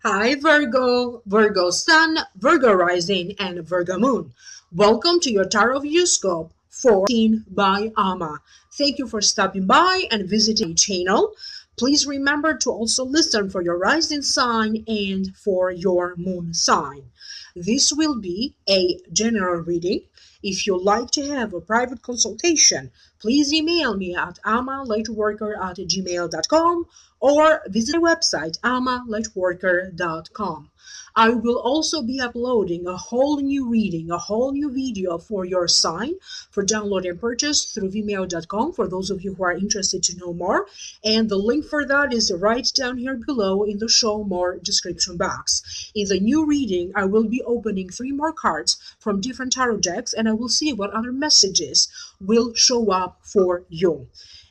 Hi Virgo, Virgo Sun, Virgo Rising, and Virgo Moon. Welcome to your Tarot Horoscope for by Ama. Thank you for stopping by and visiting my channel. Please remember to also listen for your rising sign and for your moon sign. This will be a general reading. If you'd like to have a private consultation, please email me at amalightworker@gmail.com or visit my website amalightworker.com. I will also be uploading a whole new reading, a whole new video for your sign for download and purchase through vimeo.com for those of you who are interested to know more. And the link for that is right down here below in the show more description box. In the new reading, I will be opening 3 more cards from different tarot decks and I will see what other messages will show up for you.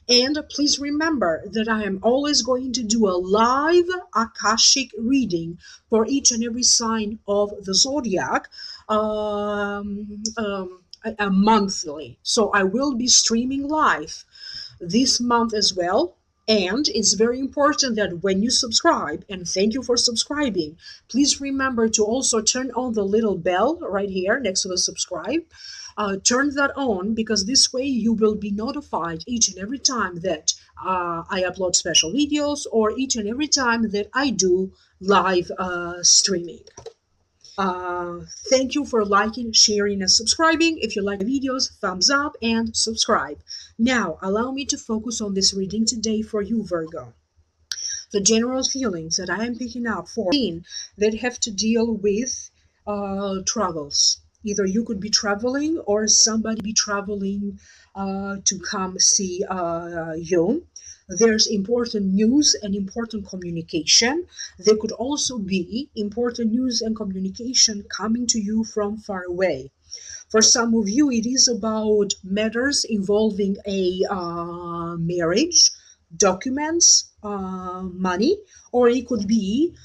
And please remember that I am always going to do a live Akashic reading for each and every sign of the zodiac monthly. So I will be streaming live this month as well. And it's very important that when you subscribe, and thank you for subscribing, please remember to also turn on the little bell right here next to the subscribe. Turn that on because this way you will be notified each and every time that I upload special videos or each and every time that I do live streaming. Thank you for liking, sharing, and subscribing. If you like the videos, thumbs up and subscribe. Now, allow me to focus on this reading today for you, Virgo. The general feelings that I am picking up for that have to deal with travels. Either you could be traveling or somebody be traveling to come see you. There's important news and important communication. There could also be important news and communication coming to you from far away. For some of you, it is about matters involving a marriage, documents, money, or it could be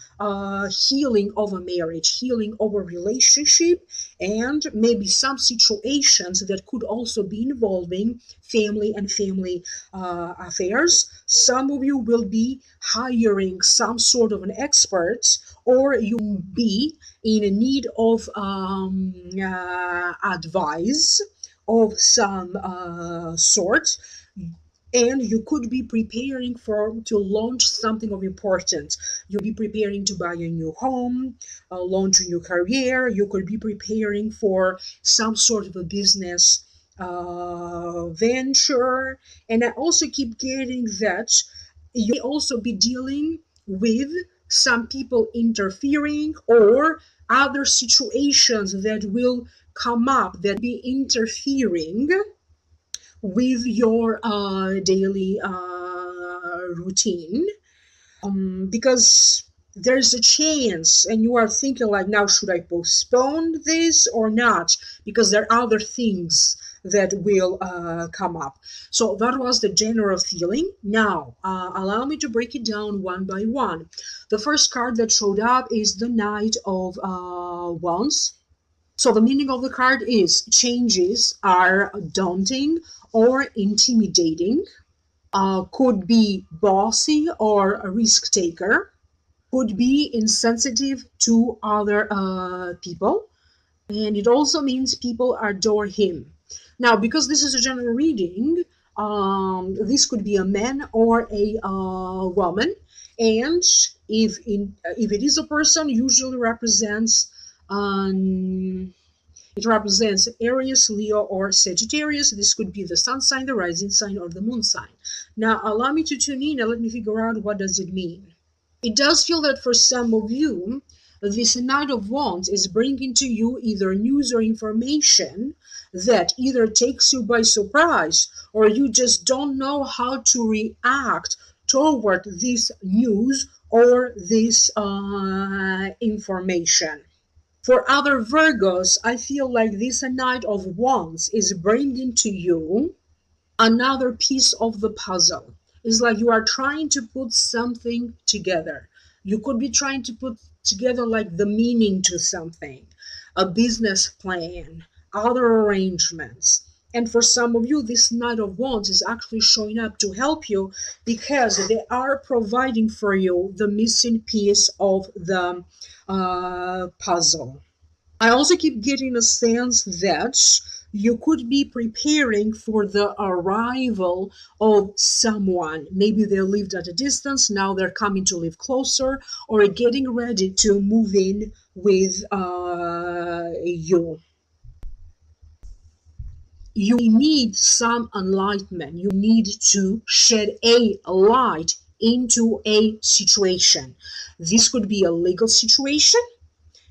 healing of a marriage, healing of a relationship, and maybe some situations that could also be involving family and family affairs. Some of you will be hiring some sort of an expert, or you will be in need of advice of some sort. And you could be preparing to launch something of importance. You'll be preparing to buy a new home, launch a new career. You could be preparing for some sort of a business venture. And I also keep getting that you may also be dealing with some people interfering or other situations that will come up that be interfering with your daily routine, because there's a chance and you are thinking like, now should I postpone this or not, because there are other things that will come up. So that was the general feeling. Now allow me to break it down one by one. The first card that showed up is the Knight of Wands. So the meaning of the card is changes are daunting or intimidating, could be bossy or a risk taker, could be insensitive to other people, and it also means people adore him. Now, because this is a general reading, this could be a man or a woman, and if it is a person, usually represents it represents Aries, Leo, or Sagittarius. This could be the sun sign, the rising sign, or the moon sign. Now, allow me to tune in and let me figure out what does it mean. It does feel that for some of you, this Knight of Wands is bringing to you either news or information that either takes you by surprise or you just don't know how to react toward this news or this information. For other Virgos, I feel like this Knight of Wands is bringing to you another piece of the puzzle. It's like you are trying to put something together. You could be trying to put together like the meaning to something, a business plan, other arrangements. And for some of you, this Knight of Wands is actually showing up to help you because they are providing for you the missing piece of the puzzle. I also keep getting a sense that you could be preparing for the arrival of someone. Maybe they lived at a distance, now they're coming to live closer, or getting ready to move in with you. You need some enlightenment. You need to shed a light into a situation. This could be a legal situation.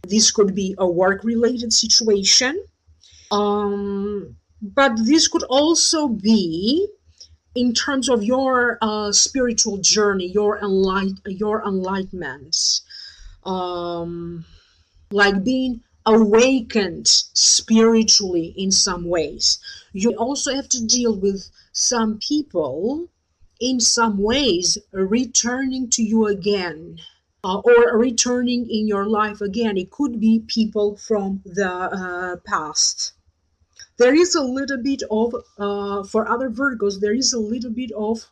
This could be a work-related situation. But this could also be in terms of your spiritual journey, your enlightenment, like being awakened spiritually in some ways. You also have to deal with some people in some ways returning to you again. Or returning in your life again. It could be people from the past. There is a little bit of, for other Virgos, there is a little bit of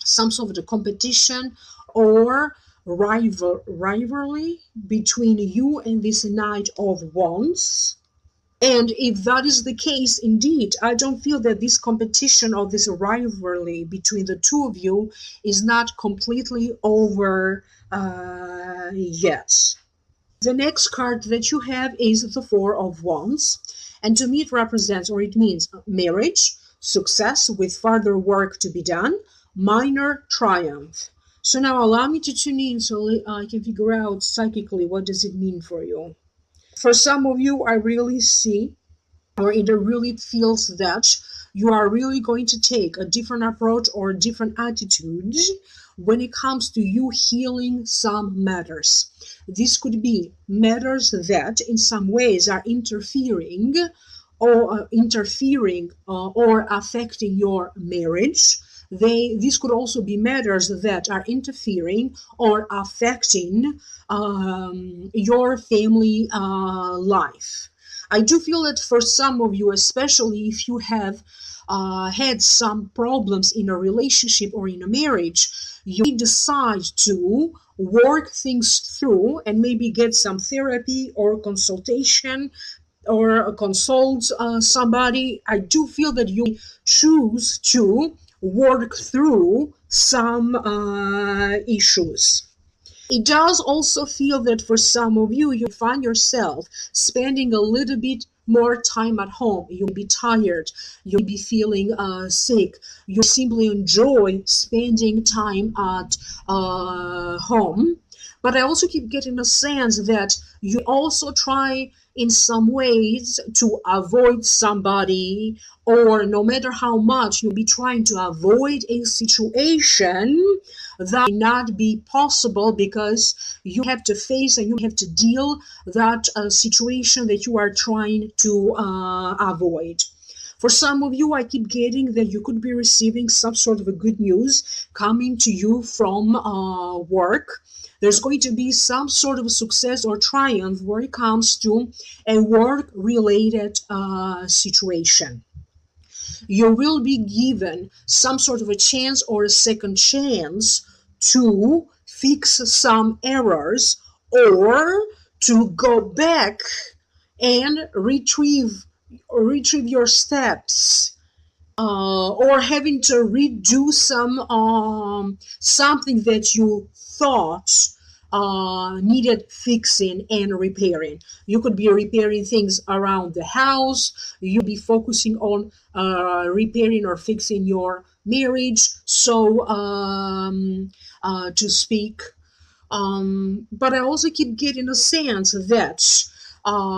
some sort of the competition or rivalry between you and this Knight of Wands. And if that is the case, indeed, I don't feel that this competition or this rivalry between the two of you is not completely over yet. The next card that you have is the Four of Wands. And to me, it represents, or it means marriage, success with further work to be done, minor triumph. So now allow me to tune in so I can figure out psychically what does it mean for you. For some of you, I really see, or it really feels that you are really going to take a different approach or a different attitude when it comes to you healing some matters. This could be matters that in some ways are interfering or affecting your marriage. These could also be matters that are interfering or affecting your family life. I do feel that for some of you, especially if you have had some problems in a relationship or in a marriage, you may decide to work things through and maybe get some therapy or consultation or consult somebody. I do feel that you choose to work through some issues. It does also feel that for some of you, you find yourself spending a little bit more time at home. You'll be tired. You'll be feeling sick. You simply enjoy spending time at home. But I also keep getting a sense that you also try in some ways to avoid somebody, or no matter how much you'll be trying to avoid a situation, that may not be possible because you have to face and you have to deal that situation that you are trying to avoid. For some of you, I keep getting that you could be receiving some sort of a good news coming to you from work. There's going to be some sort of success or triumph when it comes to a work-related situation. You will be given some sort of a chance or a second chance to fix some errors or to go back and retrieve your steps, or having to redo something that you thought needed fixing and repairing. You could be repairing things around the house. You'll be focusing on repairing or fixing your marriage, so to speak. But I also keep getting a sense that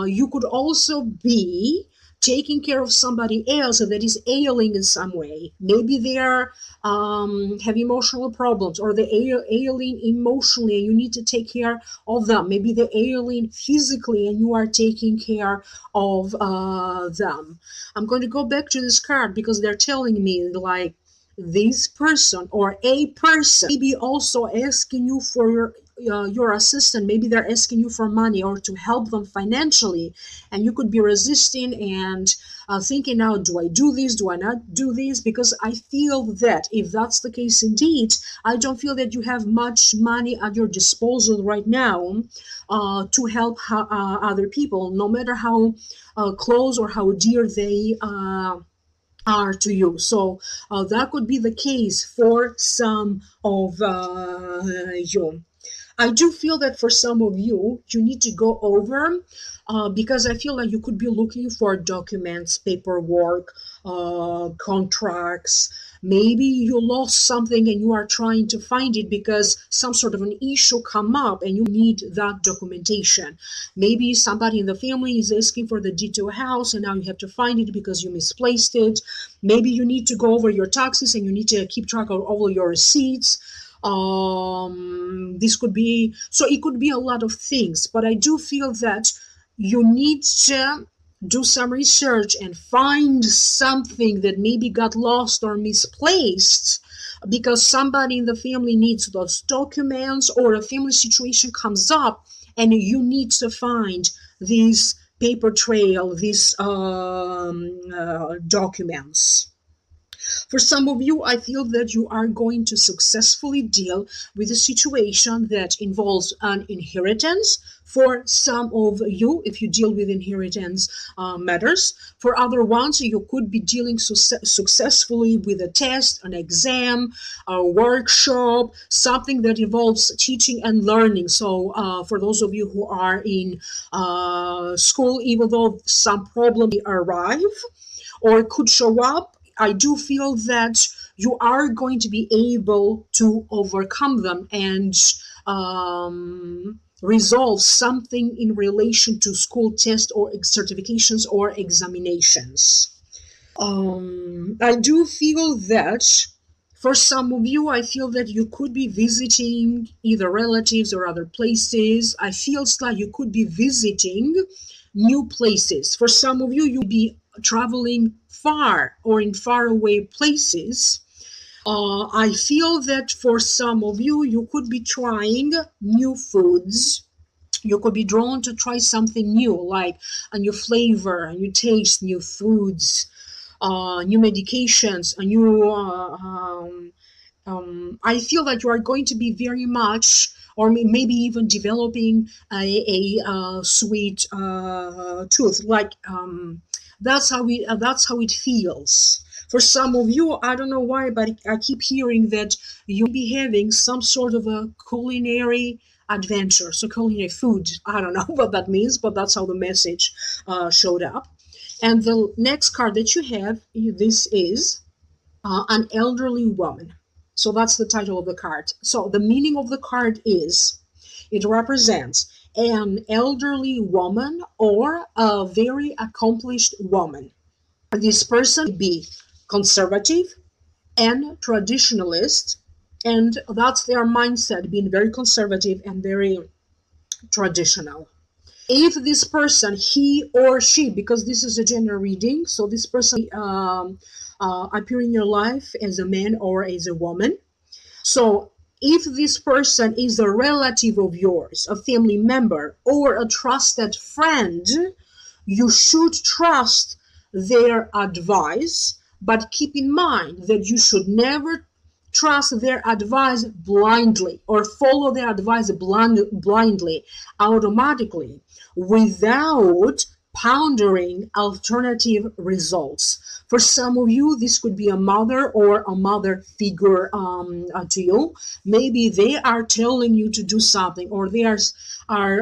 you could also be taking care of somebody else that is ailing in some way. Maybe they are have emotional problems, or they're ailing emotionally and you need to take care of them. Maybe they're ailing physically and you are taking care of them. I'm going to go back to this card because they're telling me like this person or a person may be also asking you for your assistant, maybe they're asking you for money or to help them financially, and you could be resisting and thinking, now, do I do this? Do I not do this? Because I feel that if that's the case indeed, I don't feel that you have much money at your disposal right now to help other people, no matter how close or how dear they are to you. So that could be the case for some of you. I do feel that for some of you, you need to go over because I feel like you could be looking for documents, paperwork, contracts. Maybe you lost something and you are trying to find it because some sort of an issue come up and you need that documentation. Maybe somebody in the family is asking for the deed to a house and now you have to find it because you misplaced it. Maybe you need to go over your taxes and you need to keep track of all of your receipts. This could be, so it could be a lot of things, but I do feel that you need to do some research and find something that maybe got lost or misplaced because somebody in the family needs those documents or a family situation comes up and you need to find these paper trail, these documents. For some of you, I feel that you are going to successfully deal with a situation that involves an inheritance. For some of you, if you deal with inheritance matters. For other ones, you could be dealing successfully with a test, an exam, a workshop, something that involves teaching and learning. So for those of you who are in school, even though some problems arrive or could show up, I do feel that you are going to be able to overcome them and resolve something in relation to school tests or certifications or examinations. I do feel that for some of you, I feel that you could be visiting either relatives or other places. I feel like you could be visiting new places. For some of you, you'll be traveling far or in faraway places. I feel that for some of you, you could be trying new foods. You could be drawn to try something new, like a new flavor, a new taste, new foods, new medications, a new. I feel that you are going to be very much, or maybe even developing a sweet tooth. Like that's how it feels. For some of you, I don't know why, but I keep hearing that you'll be having some sort of a culinary adventure. So culinary food, I don't know what that means, but that's how the message showed up. And the next card that you have, this is an elderly woman. So that's the title of the card. So the meaning of the card is it represents an elderly woman or a very accomplished woman. This person may be conservative and traditionalist, and that's their mindset, being very conservative and very traditional. If this person, he or she, because this is a general reading, so this person appear in your life as a man or as a woman. So if this person is a relative of yours, a family member, or a trusted friend, you should trust their advice, but keep in mind that you should never trust their advice blindly or follow their advice blindly, automatically, without pondering alternative results. For some of you, this could be a mother or a mother figure to you. Maybe they are telling you to do something, or they are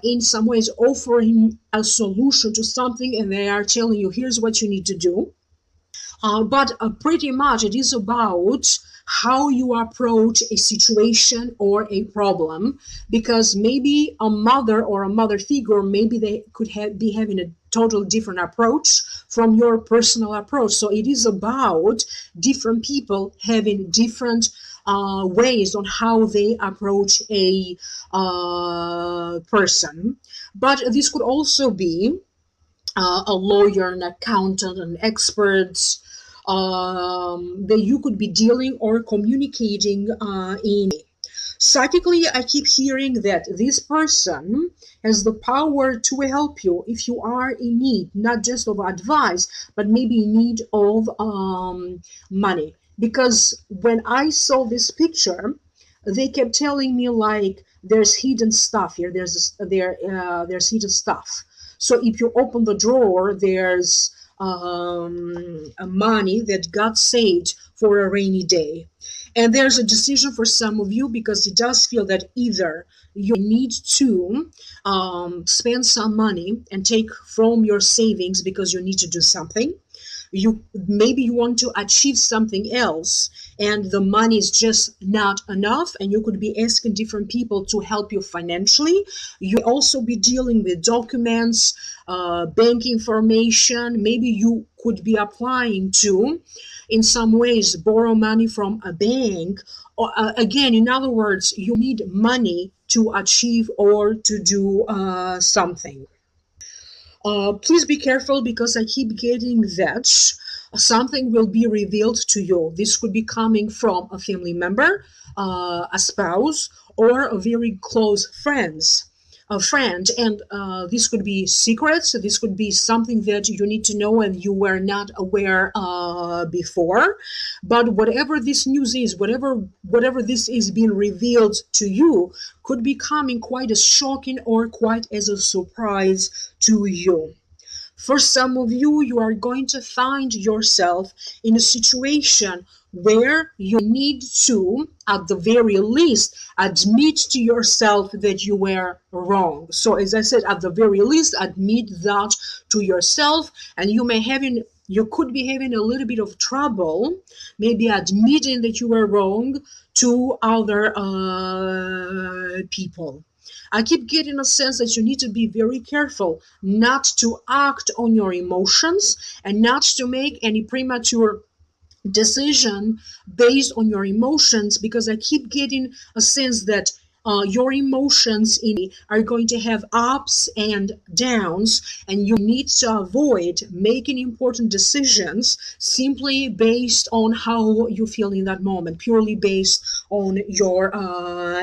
in some ways offering a solution to something, and they are telling you, here's what you need to do. But pretty much it is about how you approach a situation or a problem, because maybe a mother or a mother figure, maybe they could be having a total different approach from your personal approach. So it is about different people having different ways on how they approach a person. But this could also be a lawyer, an accountant, an expert, that you could be dealing or communicating in. Psychically, I keep hearing that this person has the power to help you if you are in need, not just of advice, but maybe in need of money. Because when I saw this picture, they kept telling me like there's hidden stuff here. There's hidden stuff. So if you open the drawer, there's money that got saved for a rainy day. And there's a decision for some of you because it does feel that either you need to spend some money and take from your savings because you need to do something. You want to achieve something else and the money is just not enough, and you could be asking different people to help you financially. You also be dealing with documents, bank information. Maybe you could be applying to, in some ways, borrow money from a bank. Or again, in other words, you need money to achieve or to do something. Please be careful because I keep getting that something will be revealed to you. This could be coming from a family member, a spouse, or a very close friend. And this could be secrets. This could be something that you need to know and you were not aware before. But whatever this news is, whatever this is being revealed to you, could be coming quite as shocking or quite as a surprise to you. For some of you, you are going to find yourself in a situation where you need to, at the very least, admit to yourself that you were wrong. So as I said, at the very least, admit that to yourself, and you could be having a little bit of trouble, maybe admitting that you were wrong to other people. I keep getting a sense that you need to be very careful not to act on your emotions and not to make any premature decision based on your emotions, because I keep getting a sense that your emotions are going to have ups and downs, and you need to avoid making important decisions simply based on how you feel in that moment, purely based on your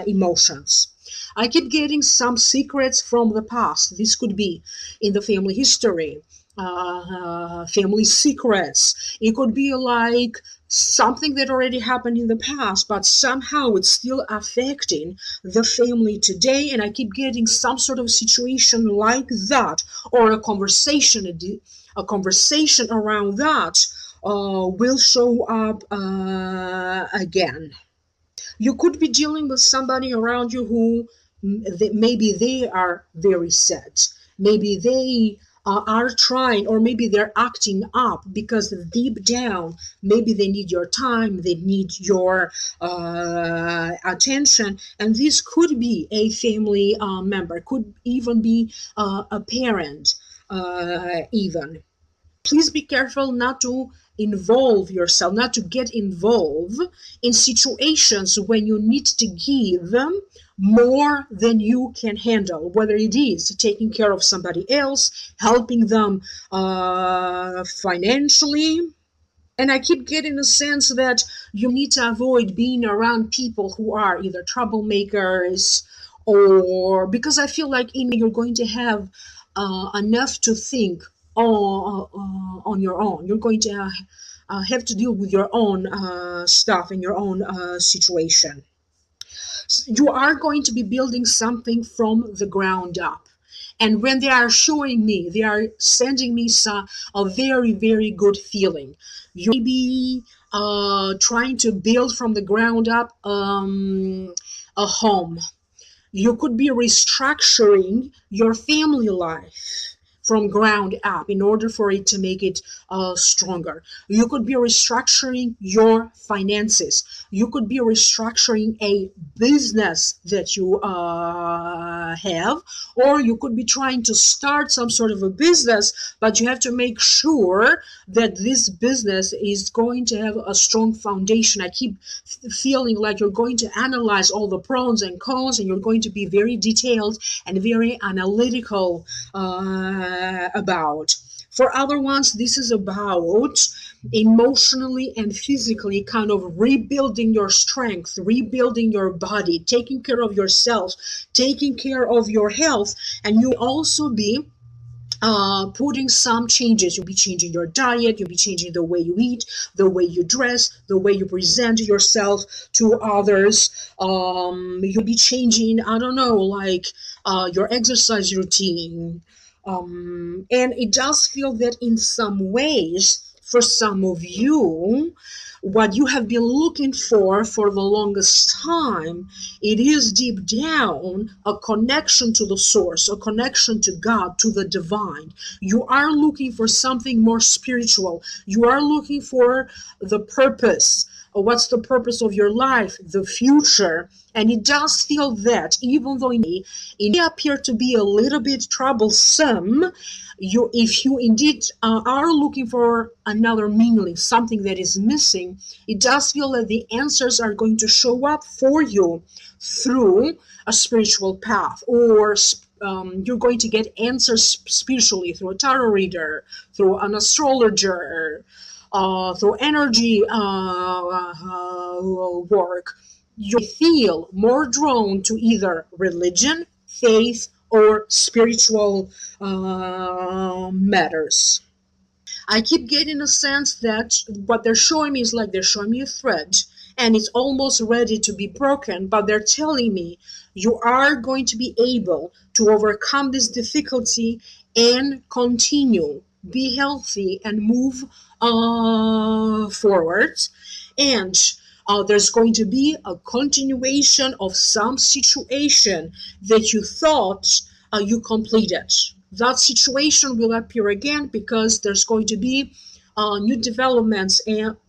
emotions. I keep getting some secrets from the past. This could be in the family history, family secrets. It could be like something that already happened in the past, but somehow it's still affecting the family today. And I keep getting some sort of situation like that, or a conversation around that will show up again. You could be dealing with somebody around you who maybe they are very sad. Maybe they are trying, or maybe they're acting up because deep down, maybe they need your time, they need your attention. And this could be a family member, could even be a parent, even. Please be careful not to involve yourself, not to get involved in situations when you need to give them more than you can handle, whether it is taking care of somebody else, helping them financially. And I keep getting a sense that you need to avoid being around people who are either troublemakers, or because I feel like you're going to have enough to think on your own. You're going to have to deal with your own stuff and your own situation. You are going to be building something from the ground up. And when they are showing me, they are sending me a very, very good feeling. You may be trying to build from the ground up a home. You could be restructuring your family life from ground up in order for it to make it stronger. You could be restructuring your finances. You could be restructuring a business that you have, or you could be trying to start some sort of a business, but you have to make sure that this business is going to have a strong foundation. I keep feeling like you're going to analyze all the pros and cons, and you're going to be very detailed and very analytical about. For other ones, this is about emotionally and physically kind of rebuilding your strength, rebuilding your body, taking care of yourself, taking care of your health. And you also be putting some changes. You'll be changing your diet, you'll be changing the way you eat, the way you dress, the way you present yourself to others. You'll be changing, I don't know, like your exercise routine. And it does feel that in some ways, for some of you, what you have been looking for the longest time, it is deep down a connection to the source, a connection to God, to the divine. You are looking for something more spiritual. You are looking for the purpose. What's the purpose of your life, the future? And it does feel that, even though it may appear to be a little bit troublesome, if you indeed are looking for another meaning, something that is missing, it does feel that the answers are going to show up for you through a spiritual path, or you're going to get answers spiritually through a tarot reader, through an astrologer, through energy work. You feel more drawn to either religion, faith, or spiritual matters. I keep getting a sense that what they're showing me is like they're showing me a thread and it's almost ready to be broken, but they're telling me you are going to be able to overcome this difficulty and continue, be healthy, and move forward. And there's going to be a continuation of some situation that you thought you completed. That situation will appear again because there's going to be new developments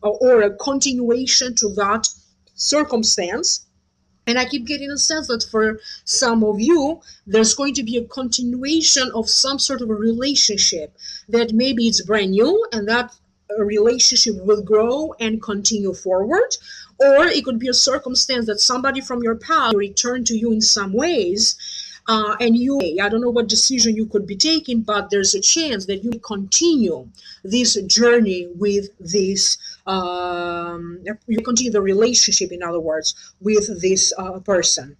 or a continuation to that circumstance. And I keep getting a sense that for some of you, there's going to be a continuation of some sort of a relationship that maybe it's brand new and that relationship will grow and continue forward. Or it could be a circumstance that somebody from your past will return to you in some ways. And I don't know what decision you could be taking, but there's a chance that you continue this journey with this, you continue the relationship, in other words, with this person.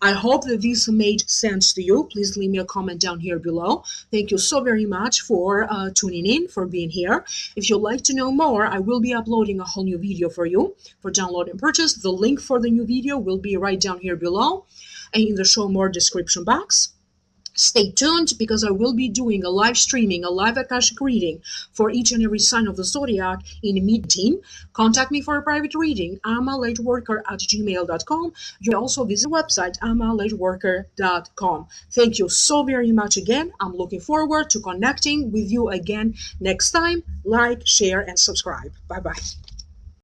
I hope that this made sense to you. Please leave me a comment down here below. Thank you so very much for tuning in, for being here. If you'd like to know more, I will be uploading a whole new video for you for download and purchase. The link for the new video will be right down here below and in the show more description box. Stay tuned because I will be doing a live streaming, a live Akashic reading for each and every sign of the zodiac in mid-team. Contact me for a private reading, amalightworker@gmail.com. You can also visit the website, amalightworker.com. Thank you so very much again. I'm looking forward to connecting with you again next time. Like, share, and subscribe. Bye-bye.